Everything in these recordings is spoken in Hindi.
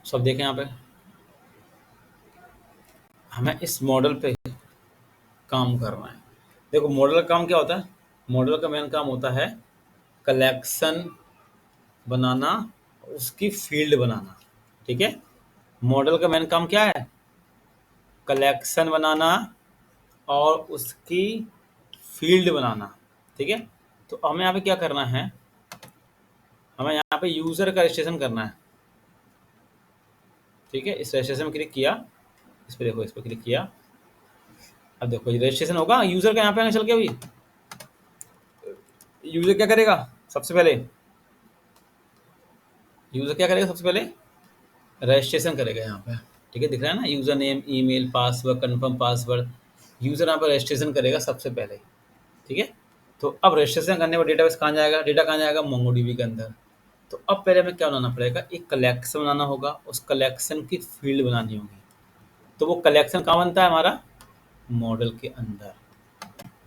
सब देखें यहाँ पे, हमें इस मॉडल पे काम करना है। देखो मॉडल का काम क्या होता है, मॉडल का मेन काम होता है कलेक्शन बनाना, उसकी फील्ड बनाना। ठीक है, मॉडल का मेन काम क्या है, कलेक्शन बनाना और उसकी फील्ड बनाना। ठीक है, तो हमें यहाँ पे क्या करना है, हमें यहाँ पे यूज़र का रजिस्ट्रेशन करना है। ठीक है, इस रजिस्ट्रेशन में क्लिक किया, इस पर देखो, इस पर क्लिक किया, अब देखो ये रजिस्ट्रेशन होगा यूज़र का। यहाँ पे आगे चल के अभी यूज़र क्या करेगा, सबसे पहले यूज़र क्या करेगा, सबसे पहले रजिस्ट्रेशन करेगा यहाँ पे। ठीक है, दिख रहा है ना, user name, email, password, confirm password, user यहाँ पर रजिस्ट्रेशन करेगा सबसे पहले। ठीक है, तो अब रजिस्ट्रेशन करने पर डेटाबेस कहाँ जाएगा, डेटा कहाँ जाएगा, मोंगोडीबी के अंदर। तो अब पहले हमें क्या बनाना पड़ेगा, एक कलेक्शन बनाना होगा, उस कलेक्शन की फील्ड बनानी होगी। तो वो कलेक्शन कहाँ बनता है हमारा, मॉडल के अंदर।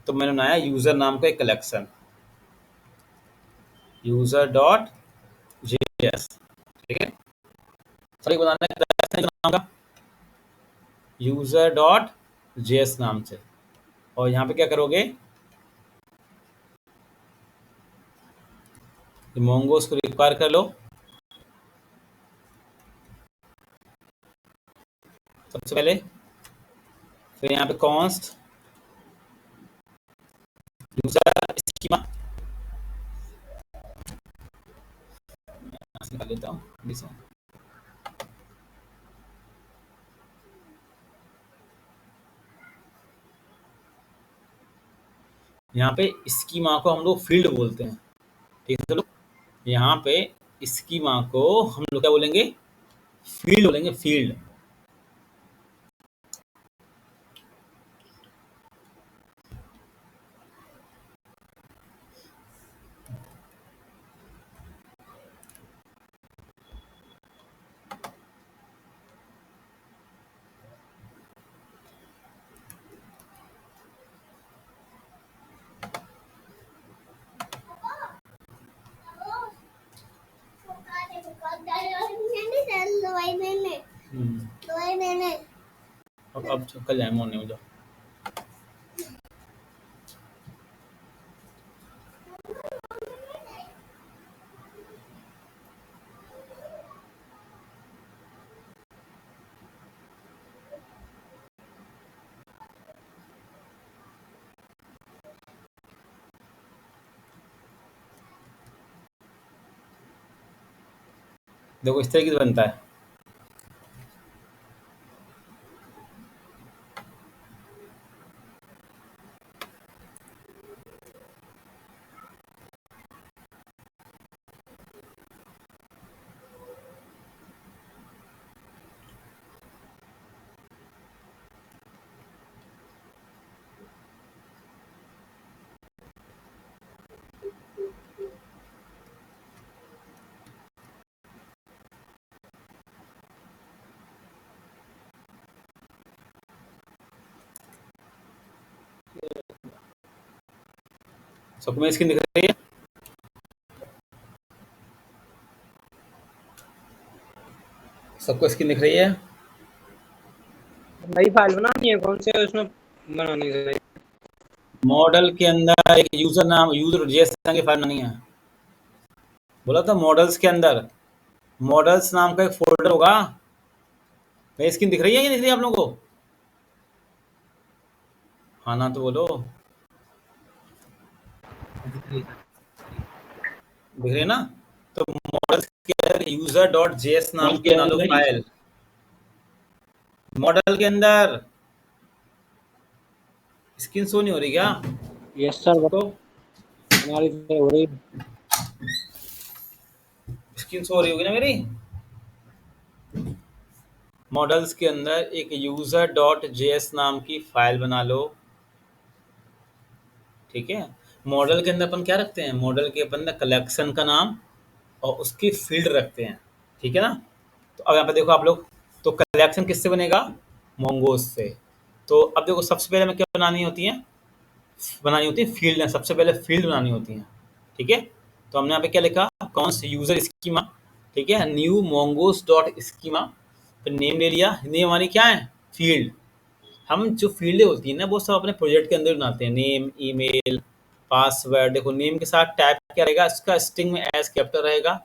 तो मैंने बनाया यूज़र नाम का एक कलेक्शन, यूज़र डॉट जेएस। ठीक है, सॉरी बनाना है कलेक्शन नाम का यूज़र डॉट जेएस नाम से। और यहाँ पे क्या करोगे, मोंगोस को रिक्वायर कर लो सबसे पहले, फिर यहाँ पे कॉन्स्ट यूजर स्कीमा निकाल लेता हूँ, यहाँ पे स्कीमा को हम लोग फील्ड बोलते हैं। ठीक है, चलो यहाँ पे स्कीमा को हम लोग क्या बोलेंगे, फील्ड बोलेंगे, फील्ड। अब कल जाए मॉर्निंग में जाओ। देखो इस तरीके से बनता है। सबको मेरी स्क्रीन दिख रही है, सबको स्क्रीन दिख रही है। नई फाइल बनानी है, कौन से उसमें बनानी है? मॉडल के अंदर एक यूजर नाम, यूजर जेएस की फाइल बनानी है। बोला था मॉडल्स के अंदर, मॉडल्स नाम का एक फोल्डर होगा। मेरी स्क्रीन दिख रही है या नहीं दिख रही है आप लोगों को? हाँ ना तो बोलो, दिख रही है ना। तो मॉडल्स के अंदर यूजर डॉट जेएस नाम की बना लो फाइल, मॉडल के अंदर। स्क्रीन शो नहीं हो रही क्या यस सर, सबको? हमारी तो हो रही। स्क्रीन शो हो रही होगी ना मेरी। मॉडल्स के अंदर एक यूजर डॉट जेएस नाम की फाइल बना लो। ठीक है, मॉडल के अंदर अपन क्या रखते हैं, मॉडल के अंदर कलेक्शन का नाम और उसकी फील्ड रखते हैं। ठीक है ना, तो अब यहाँ पे देखो आप लोग, तो कलेक्शन किससे बनेगा, मोंगोस से। तो अब देखो सबसे पहले हमें क्या बनानी होती है फील्ड है, सबसे पहले फील्ड बनानी होती है। ठीक है, तो हमने यहाँ पे क्या लिखा, कौन सी यूजर स्कीमा, ठीक है, न्यू मोंगोस डॉट स्कीमा, फिर नेम ले लिया। नेम हमारी क्या है, फील्ड। हम जो फील्डें होती हैं ना वो सब अपने प्रोजेक्ट के अंदर बनाते हैं, नेम, ईमेल, पासवर्ड। देखो नेम के साथ टाइप क्या रहेगा, इसका स्ट्रिंग में एज कैपिटल रहेगा,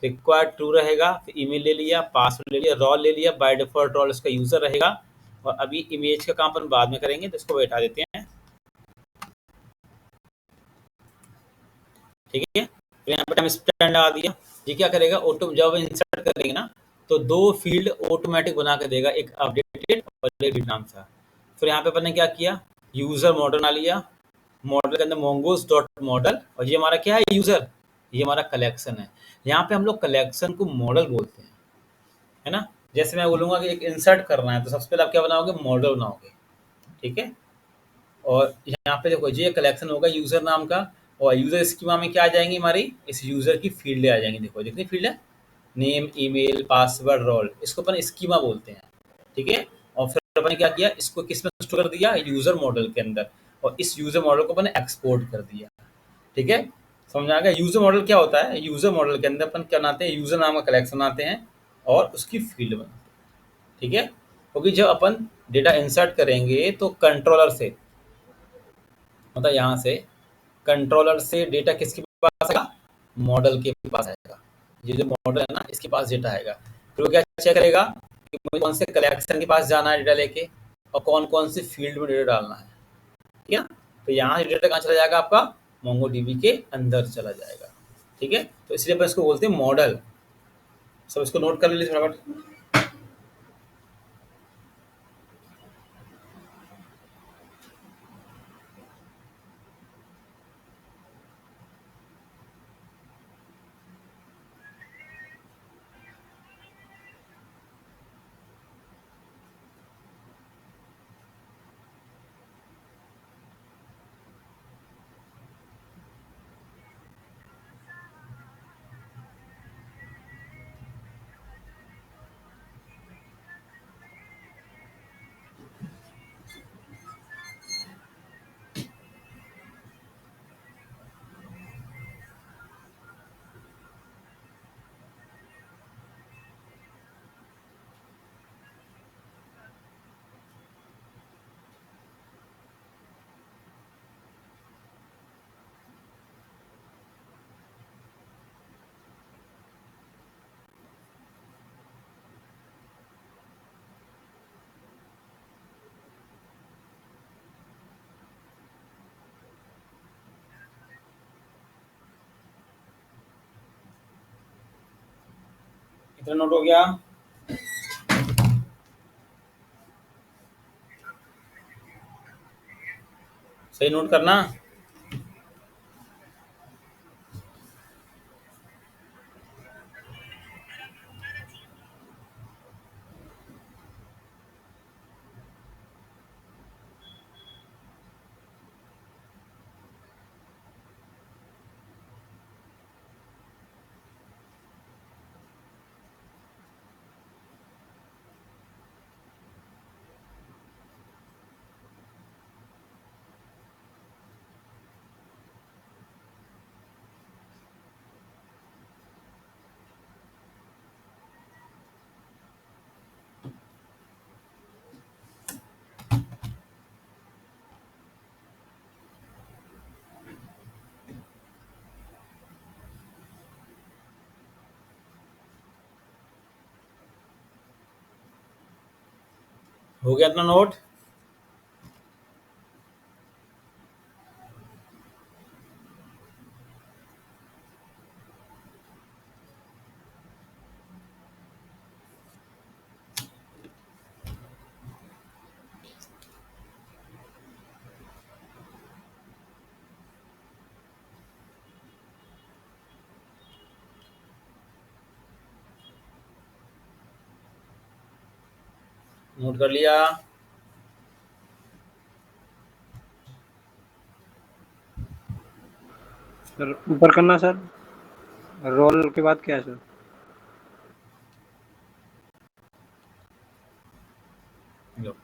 रिक्वायर्ड ट्रू रहेगा, फिर ईमेल ले लिया, पासवर्ड ले लिया, रोल ले लिया, बाय डिफॉल्ट रोल इसका यूजर रहेगा। और अभी इमेज का काम अपन बाद में करेंगे तो इसको बैठा देते हैं। ठीक है, तो यहाँ पे टाइम स्टैंड लगा दिया। ये क्या करेगा, ऑटो जब इंसर्ट करेंगे ना तो दो फील्ड ऑटोमेटिक बना के देगा, एक अपडेटेड और एक नाम था। फिर यहाँ पे अपन ने क्या किया, यूजर मॉडल बना लिया। मॉडल के अंदर मोंगोस डॉट मॉडल, और ये हमारा क्या है, यूजर। ये हमारा कलेक्शन है। यहाँ पे हम लोग कलेक्शन को मॉडल बोलते हैं, है ना। जैसे मैं बोलूंगा कि एक इंसर्ट करना है तो सबसे पहले आप क्या बनाओगे, मॉडल बनाओगे। ठीक है, और यहाँ पे देखो ये कलेक्शन होगा यूजर नाम का। और यूजर स्कीमा में क्या आ जाएंगी, हमारी इस यूजर की फील्डें आ जाएंगी। देखो जितनी फील्ड है, नेम, ईमेल, पासवर्ड, रोल, इसको अपन स्कीमा बोलते हैं। ठीक है, और फिर अपन ने क्या किया, इसको किस में स्टोर कर दिया, यूजर मॉडल के अंदर। और इस यूजर मॉडल को अपन ने एक्सपोर्ट कर दिया। ठीक है, समझ आ गया। यूजर मॉडल क्या होता है, यूजर मॉडल के अंदर अपन क्या बनाते हैं, यूजर नाम का कलेक्शन बनाते हैं और उसकी फील्ड बनाते हैं। ठीक है, क्योंकि जब अपन डेटा इंसर्ट करेंगे तो कंट्रोलर से, मतलब यहाँ से कंट्रोलर से डेटा किसके पास आएगा, मॉडल के पास आएगा। ये जो मॉडल है ना इसके पास डेटा आएगा। फिर वो क्या चेक करेगा कि मुझे कौन से कलेक्शन के पास जाना है डेटा लेके, और कौन कौन सी फील्ड में डेटा डालना है। ठीक है ना, तो यहाँ से डेटा कहाँ चला जाएगा, आपका मोंगो डीबी के अंदर चला जाएगा। ठीक है, तो इसलिए अपन इसको बोलते हैं मॉडल। सब इसको नोट कर लीजिए फटाफट। इतना नोट हो गया। सही नोट करना। हो गया इतना नोट। नोट कर लिया। सर ऊपर करना सर, रोल के बाद क्या है सर? लो,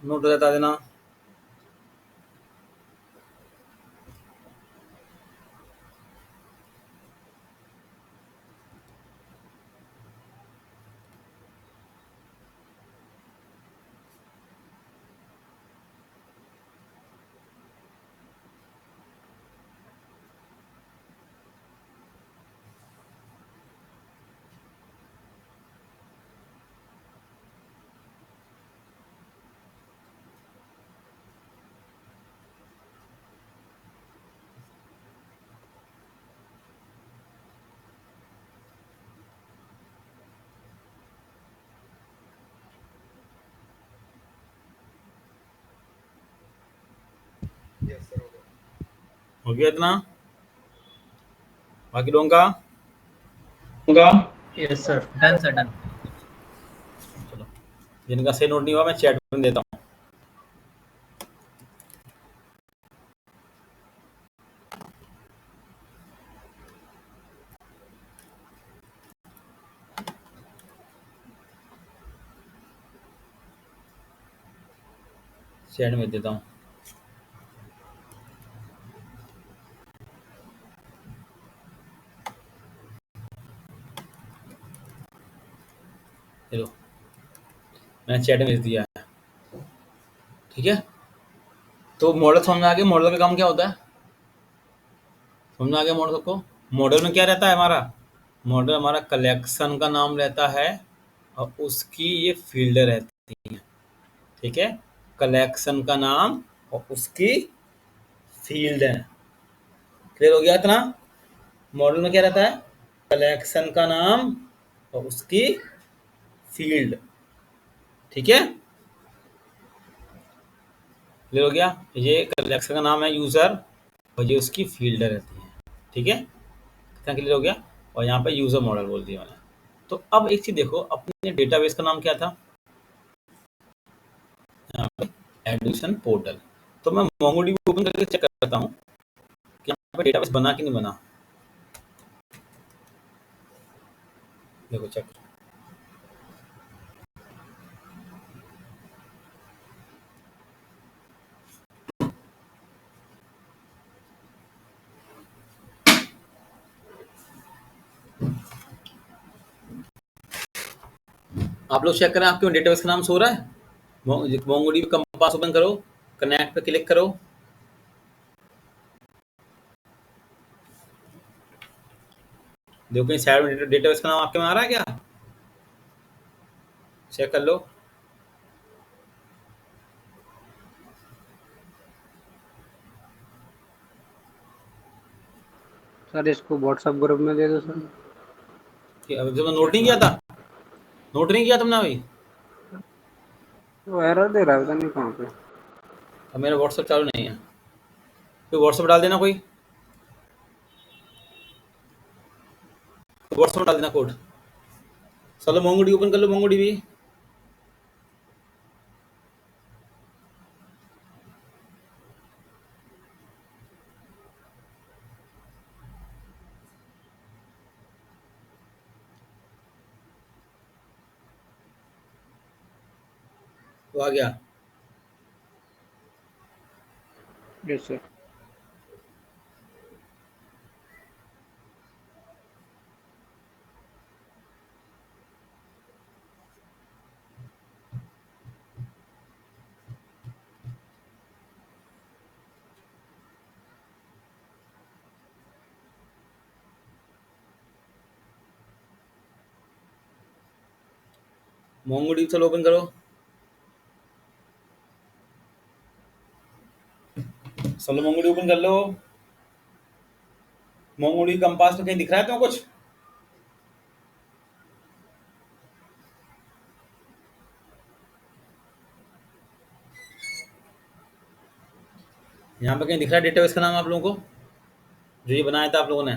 नोट बता देना। हो गया इतना? बाकी लोगों का? Yes sir, done sir, done. चलो, जिनका सही नोट नहीं हुआ मैं चैट में देता हूँ। चैट में देता हूँ। चलो, मैंने चैट में भेज दिया है। ठीक है, तो मॉडल समझ में आ गया। मॉडल का काम क्या होता है? समझ में आ गया मॉडल को? मॉडल में क्या रहता है हमारा? मॉडल हमारा कलेक्शन का नाम रहता है और उसकी ये फील्ड रहती है। ठीक है, कलेक्शन का नाम और उसकी फील्ड है। क्लियर हो गया इतना? मॉडल में क्या रहता है? कलेक्शन का नाम और उसकी फील्ड। ठीक है, क्लियर हो गया? ये कलेक्शन का नाम है यूजर और ये उसकी फील्ड रहती है। ठीक है, कितना क्लियर हो गया? और यहाँ पे यूजर मॉडल बोल दिया मैंने। तो अब एक चीज देखो, अपने डेटाबेस का नाम क्या था? यहाँ पे एडमिशन पोर्टल। तो मैं मोंगोडीबी ओपन करके चेक करता हूँ कि यहाँ पे डेटाबेस बना कि नहीं बना। देखो चेक, आप लोग चेक करें आपके डेटाबेस का नाम सो रहा है। मोंगोडीबी कंपास ओपन करो, कनेक्ट पे क्लिक करो। देखो कहीं साइड में डेटाबेस का नाम आपके में आ रहा है क्या? चेक कर लो। सर इसको व्हाट्सएप ग्रुप में दे दो सर। अभी तुमने नोट नहीं किया था? नोट नहीं किया तुमने अभी? तो एरर दे रहा है, पता नहीं कहाँ पे। अब मेरा व्हाट्सएप चालू नहीं है, तो व्हाट्सएप डाल देना कोई। व्हाट्सएप डाल देना कोड। चलो मोंगोडीबी ओपन कर लो, मोंगोडीबी। तो आ गया। Yes sir. मोंगोडीबी चलो ओपन करो। चलो मोंगोडीबी ओपन कर लो। मोंगोडीबी कंपास में कहीं दिख रहा है तुम्हें कुछ? यहाँ पे कहीं दिख रहा है डेटाबेस का नाम आप लोगों को, जो ये बनाया था आप लोगों ने?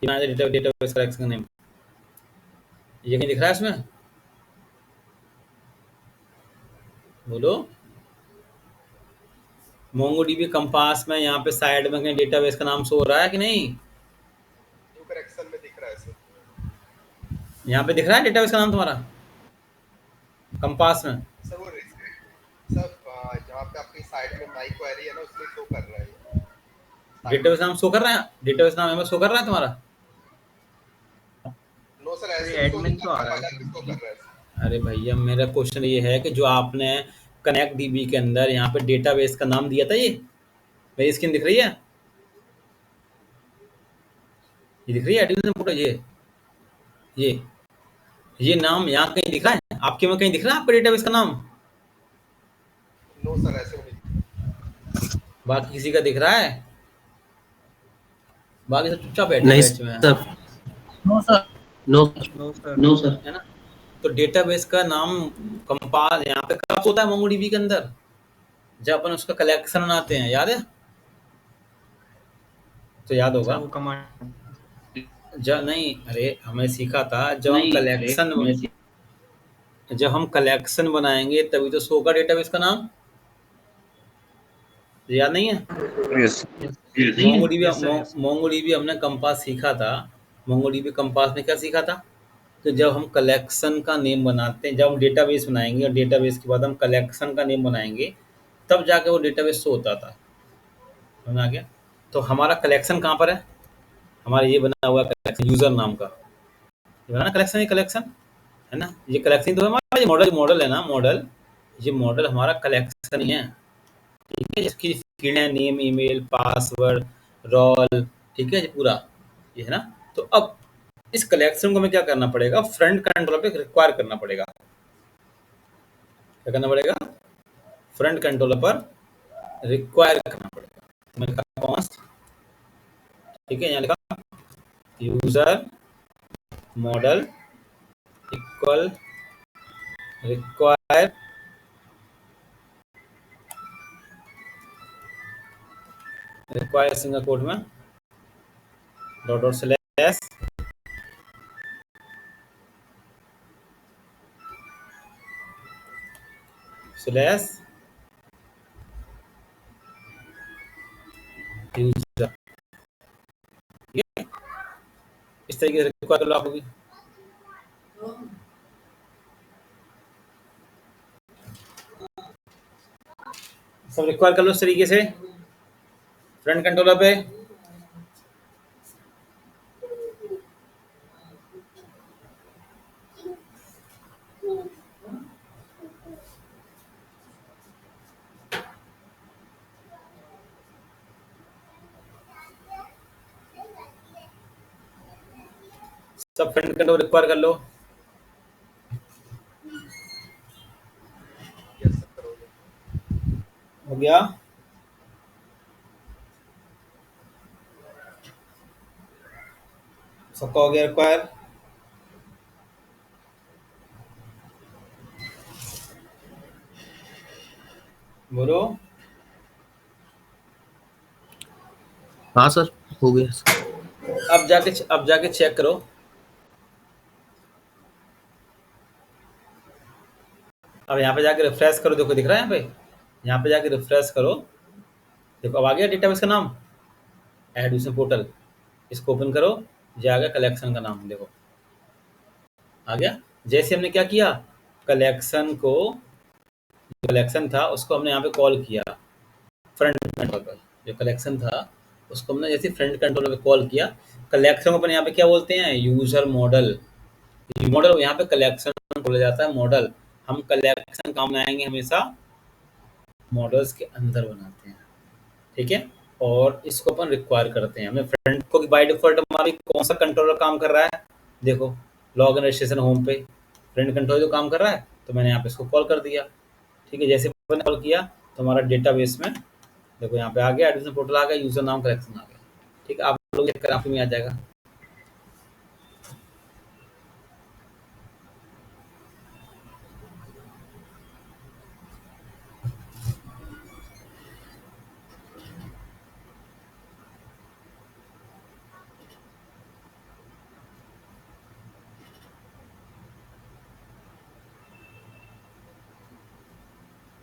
ये बनाया था डेटाबेस कलेक्शन का नेम, ये कहीं दिख रहा है इसमें? बोलो। मोंगोडीबी कंपास में यहाँ पे साइड में कहीं डेटाबेस का नाम शो हो रहा है कि नहीं? न्यू करेक्शन में दिख रहा है सर। यहाँ पे दिख रहा है डेटाबेस का नाम तुम्हारा? कंपास में सर वो सर जहाँ पे आपकी साइड में माई क्वेरी है ना उसमें शो कर रहा है ये। डेटाबेस नाम शो कर रहा है, डेटाबेस नाम एमएस शो कर रहा है तुम्हारा? नो सर ये ऐसे भी शो नहीं एडमिन तो कर आ रहा, रहा अलग है। भी शो कर रहा है। अरे भैया मेरा क्वेश्चन ये है कि जो आपने कनेक्ट डीबी के अंदर यहाँ पे डेटाबेस का नाम दिया था, ये मेरी स्क्रीन दिख रही है? ये दिख रही है एडमिन फोटो? ये ये नाम यहाँ कहीं दिख रहा है आपके में? कहीं दिख रहा है आपका डेटाबेस का नाम? नो सर ऐसे भी नहीं। बाकी किसी का दिख रहा है? बाकी सब चुपचाप बैठे नहीं बैच में, sir. No sir. No no sir. No sir. है ना? तो डेटाबेस का नाम कंपास यहाँ पे कब होता है मोंगोडीबी के अंदर? जब अपन उसका कलेक्शन बनाते हैं, याद है? तो याद सर होगा। वो कमांड जब नहीं, अरे हमने सीखा था जब हम नहीं अरे कलेक्शन, जब हम कलेक्शन बनाएंगे तभी तो शो का डेटाबेस का नाम, याद नहीं है? Yes MongoDB yes sir yes. MongoDB हमने कंपास सीखा था। मोंगोडीबी कंपास में क्या सीखा था? तो जब हम कलेक्शन का नेम बनाते हैं, जब हम डेटाबेस बनाएंगे और डेटाबेस के बाद हम कलेक्शन का नेम बनाएंगे, तब जाके वो डेटाबेस शो होता था। समझ में आ गया? तो हमारा कलेक्शन कहाँ पर है? हमारा ये बना हुआ कलेक्शन यूजर नाम का, ये बना कलेक्शन, ये कलेक्शन है ना? ये कलेक्शन तो हमारा, ये मॉडल, मॉडल है ना, मॉडल, ये मॉडल हमारा कलेक्शन ही है। ठीक है, जिसकी फील्ड है नेम, ईमेल, पासवर्ड, रोल, ठीक है, ये पूरा ये है ना। तो अब इस कलेक्शन को हमें क्या करना पड़ेगा? फ्रंट कंट्रोल पे रिक्वायर करना पड़ेगा। क्या करना पड़ेगा? फ्रंट कंट्रोलर पर रिक्वायर करना पड़ेगा। तो मैंने लिखा कॉन्स्ट, ठीक है, यहाँ लिखा user model equal require, require single quote में dot dot slash slash user. ठीक है, इस तरीके से रिक्वायर कर लो आप लोग भी। सब रिक्वायर कर लो इस तरीके से फ्रंट कंट्रोलर पे। सब फ्रंट कंट्रोल रिक्वायर कर लो। यस सर हो गया। हो गया? सबका हो गया रिक्वायर? बोलो। हाँ सर हो गया सर। अब जाके चेक करो। अब यहाँ पे जाके रिफ्रेश करो, देखो दिख रहा है यहाँ पे जाके रिफ्रेश करो। देखो अब आ गया डेटाबेस का नाम, एडमिशन पोर्टल, इसको ओपन करो, जाएगा कलेक्शन का नाम, देखो आ गया। जैसे हमने क्या किया, कलेक्शन को, कलेक्शन था उसको हमने यहाँ पे कॉल किया फ्रंट कंट्रोल पर, जो कलेक्शन था उसको हमने जैसे फ्रंट कंट्रोल पे कॉल किया। कलेक्शन को अपन यहाँ पे क्या बोलते हैं? User model. मॉडल यहाँ पे कलेक्शन बोला जाता है, मॉडल। हम कलेक्शन काम में आएंगे हमेशा मॉडल्स के अंदर बनाते हैं, ठीक है। और इसको अपन रिक्वायर करते हैं, हमें फ्रंट को बाय डिफॉल्ट हमारी कौन सा कंट्रोलर काम कर रहा है? देखो लॉग इन रजिस्ट्रेशन होम पे फ्रंट कंट्रोल जो काम कर रहा है, तो मैंने यहाँ पे इसको कॉल कर दिया। ठीक है, जैसे मैंने कॉल किया तो हमारा डेटाबेस में देखो यहाँ पे आ गया, एडमिशन पोर्टल आ गया, यूजर नाम कलेक्शन आ गया। ठीक है, आप लोग चेक कर, आपको में आ जाएगा।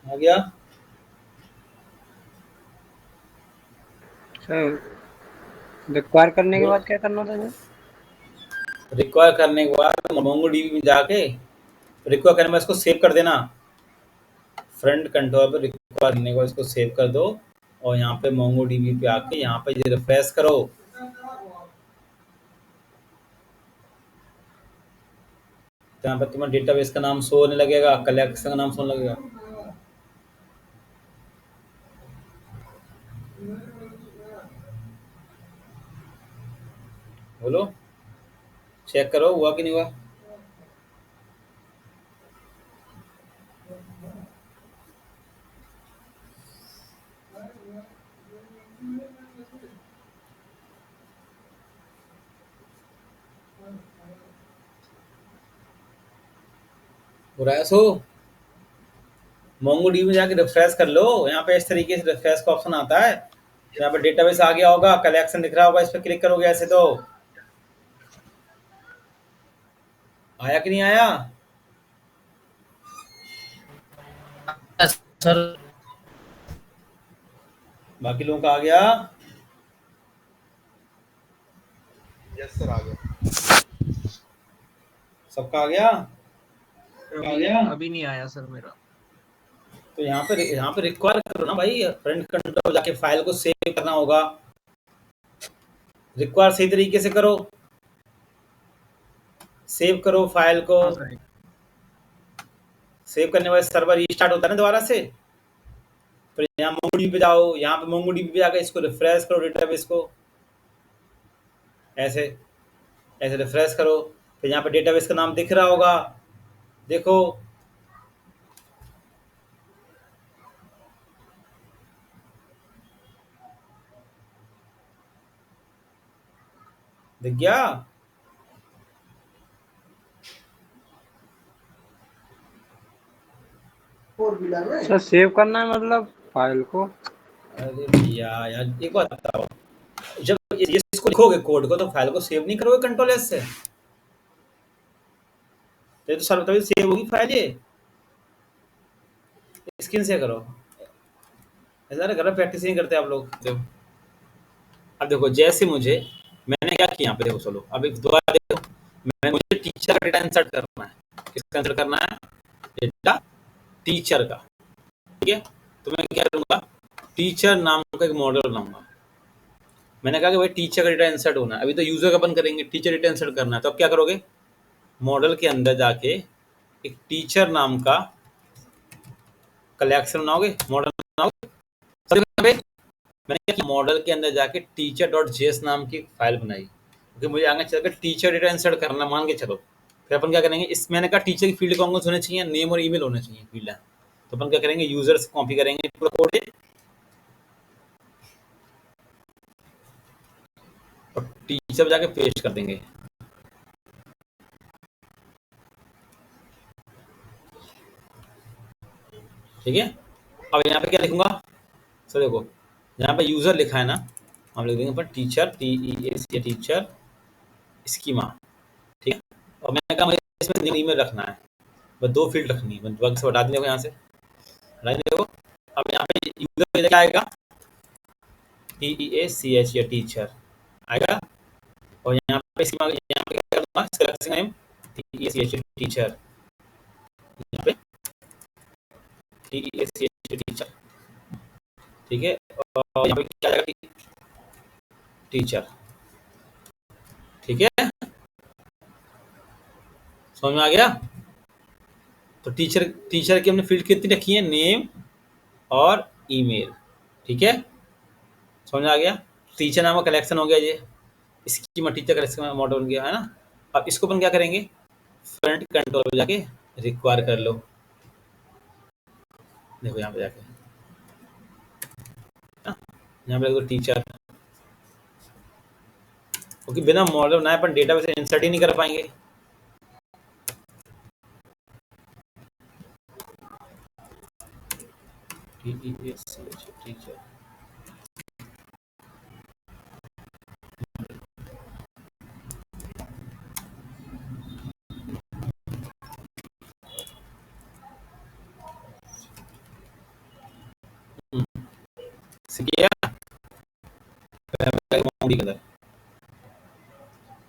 आ गया? सर रिक्वायर करने के बाद क्या करना था सर? रिक्वायर करने के बाद मोंगो डीबी में जाके रिक्वायर करने में इसको सेव कर देना, फ्रंट कंट्रोल पे रिक्वायर करने के बाद इसको सेव कर दो और यहाँ पे मोंगोडीबी पे आके यहाँ पे ये रिफ्रेश करो। तो यहाँ पे तुम्हारा डेटाबेस का नाम शो होने लगेगा, कलेक्शन का नाम शो होने लगेगा। बोलो, चेक करो हुआ कि नहीं हुआ। हो रहा है सो, मोंगोडीबी में जाके रिफ्रेश कर लो, यहाँ पे इस तरीके से रिफ्रेश का ऑप्शन आता है। यहाँ पे डेटाबेस आ गया होगा, कलेक्शन दिख रहा होगा, इस पर क्लिक करोगे ऐसे तो आया कि नहीं आया। सर बाकी लोगों का आ गया। यस सर, आ गया। सबका आ गया। अभी नहीं आया सर मेरा। तो यहाँ पे रिक्वायर करो ना भाई, फ्रंट कंट्रोल जाके फाइल को सेव करना होगा। रिक्वायर सही तरीके से करो, सेव करो फाइल को। हाँ सर। सेव करने के बाद सर्वर रीस्टार्ट होता है ना दोबारा से। फिर यहाँ मोंगोडीबी पे जाओ, यहाँ पे मोंगोडीबी पे जाकर इसको रिफ्रेश करो डेटाबेस को, ऐसे ऐसे रिफ्रेश करो। फिर यहाँ पे डेटाबेस का नाम दिख रहा होगा, देखो दिख गया। सर सेव करना है मतलब फाइल को। अरे भैया यार एक बात बताओ, जब इसको लिखोगे कोड को तो फाइल को सेव नहीं करोगे कंट्रोल एस से? तो सर्वर तभी सेव होगी फाइल। ये स्क्रीन से करो, ऐसा ना घर प्रैक्टिस नहीं करते आप लोग। देखो अब देखो, जैसे मुझे मैंने क्या किया यहाँ पे, देखो चलो अब एक दोबारा देखो, मुझे टीचर का डेटा इंसर्ट करना है। किसका इंसर्ट करना है? डेटा टीचर का। ठीक है, तो मैं क्या करूँगा, टीचर नाम का एक मॉडल बनाऊंगा। मैंने कहा कि भाई टीचर का डेटा इंसर्ट होना है, अभी तो यूजर का अपन करेंगे, टीचर डेटा इंसर्ट करना है। तो अब क्या करोगे, मॉडल के अंदर जाके एक टीचर नाम का कलेक्शन बनाओगे, मॉडल बनाओगे। मैंने क्या, मॉडल के अंदर जाके teacher.js नाम की फाइल बनाई, क्योंकि मुझे आगे चलकर टीचर डेटा इंसर्ट करना, मान के चलो। फिर अपन क्या करेंगे, इस मैंने कहा टीचर की फील्ड कौन कौन से होने चाहिए, नेम और ईमेल होने चाहिए फील्ड है। तो अपन क्या करेंगे, यूजर से कॉपी करेंगे पूरा कोड और टीचर पे जाके पेस्ट कर देंगे। ठीक है, अब यहाँ पे क्या लिखूंगा, सर देखो यहाँ पे यूजर लिखा है ना, हम लिख देंगे पर टीचर, TEAC टीचर स्कीमा। ठीक है, और मैंने कहा मुझे इसमें ईमेल रखना है, बस 2 फील्ड रखनी है, बग से हटा देंगे यहाँ से, हटा देंगे। अब यहाँ पे यूजर क्या आएगा, TEACH या टीचर आएगा, और यहाँ पे यहाँ पे क्या कर दूंगा, इसका नेम TEACH टीचर, यहाँ पे TEACH टीचर। ठीक है, और यहाँ पे क्या आएगा, टीचर। ठीक है, समझ में आ गया। तो टीचर की हमने फील्ड कितनी रखी है, नेम और ईमेल। ठीक है, समझ में आ गया। टीचर नाम का कलेक्शन हो गया, ये इसकी मैं टीचर कलेक्शन मॉडल बन गया है ना। अब इसको अपन क्या करेंगे, फ्रंट कंट्रोल पे जाके रिक्वायर कर लो। देखो यहाँ पे जाके यहाँ पे देखो टीचर, क्योंकि बिना मॉडल बनाए अपन डेटाबेस से इंसर्ट ही नहीं कर पाएंगे। टीचर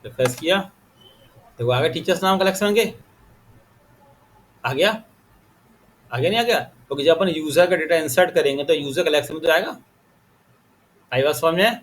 रिफ्रेश किया, देखो आगे टीचर्स नाम कलेक्शन के। आ गया? नहीं आ गया? क्योंकि जब अपन यूजर का डेटा इंसर्ट करेंगे तो यूजर कलेक्शन में तो आएगा। आई बात समझ में?